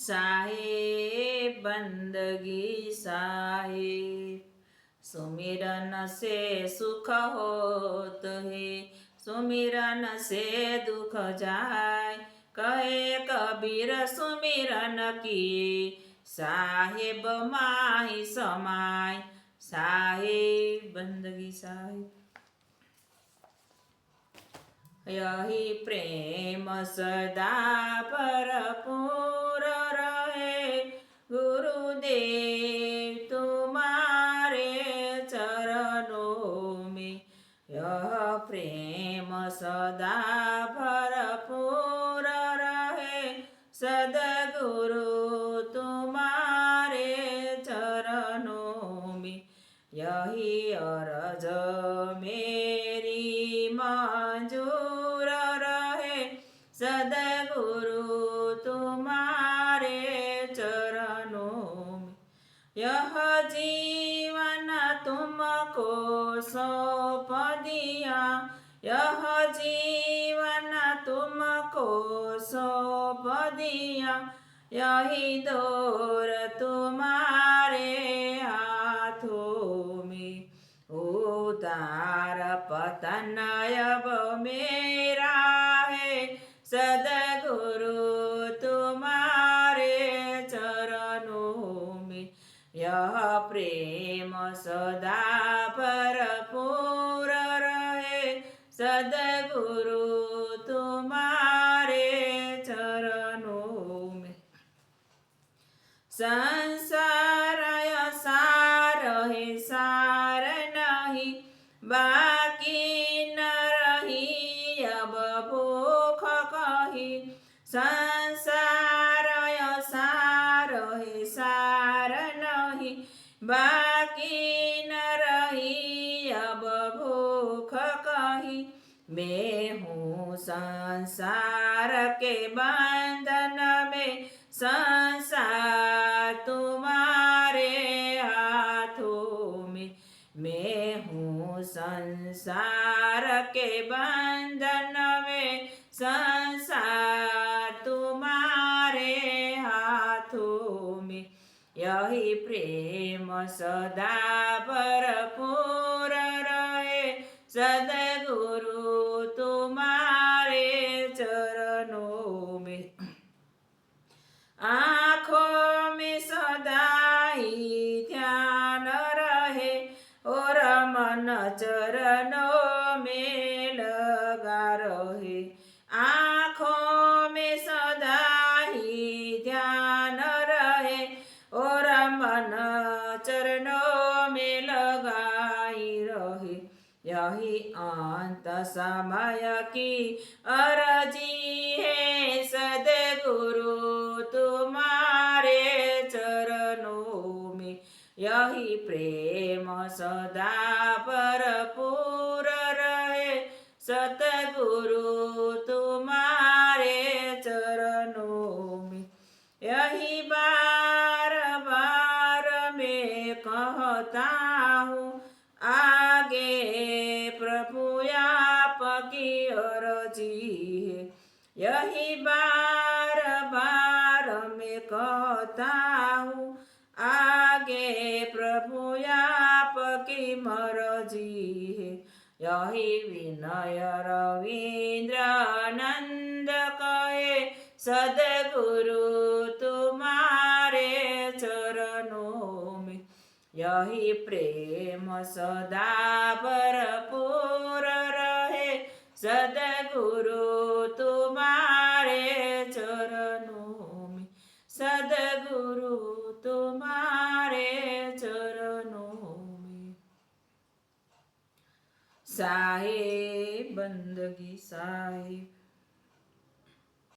साहेब बंदगी साहेब, सुमिरन से सुख होत है, सुमिरन से दुख जाय। कहे कबीर सुमिरन किए, साहेब माही समाय। साहेब बंदगी साहेब, यही प्रेम सदा भरपूर रहे, गुरुदेव तुम्हारे चरणों में। यह प्रेम सदा भरपूर रहे, सद्गुरु तुम्हारे चरणों में। यही अरज मेरी मंजूर रहे, सद्गुरु तुम्हारे चरणों में। यह जीवन तुमको सौंप दिया, यह जीवन तुमको सौंप दिया। यही दौर तुम्हारे हाथों में, उतार पतन अब मेरा है, सद्गुरु तुम्हारे चरणों में। यह प्रेम सदा भरपूर रहे, सद्गुरु तुम्हारे चरणों में। संसार सार है सार नहीं, बाकी न रही अब भूख कही। संसार सार है सार नहीं, बाकी न रही अब भूख कही। मैं हूँ संसार के बंधन में, संसार तुम्हारे हाथों में। मैं हूँ संसार के बंधन में, संसार तुम्हारे हाथों में। यही प्रेम सदा भरपूर रहे, सद्गुरु तुम्हारे चरणों में। आँखों में सदा ही ध्यान रहे, और मन चरणों में लगा रहे। आँखों में सदा ही ध्यान रहे, और मन चरणों में लगाई रहे। यही अंत समय की अर्जी है, सद्गुरु तुम्हारे चरणों में। यही प्रेम सदा भरपूर रहे, सद्गुरु तुम्हारे चरणों में। यही बार बार मैं कहता हूँ, आगे प्रभु आपकी अर्जी है। यही बार बार मैं कहता हूँ, आगे प्रभु आपकी मर्जी है। यही विनय रवींद्र आनंद कहे, सद्गुरु तुम्हारे चरणों में। यही प्रेम सदा भरपूर रहे, सद्गुरु तुम्हारे चरणों में। सद्गुरु तुम्हारे चरणों में। साहेब बंदगी साहेब।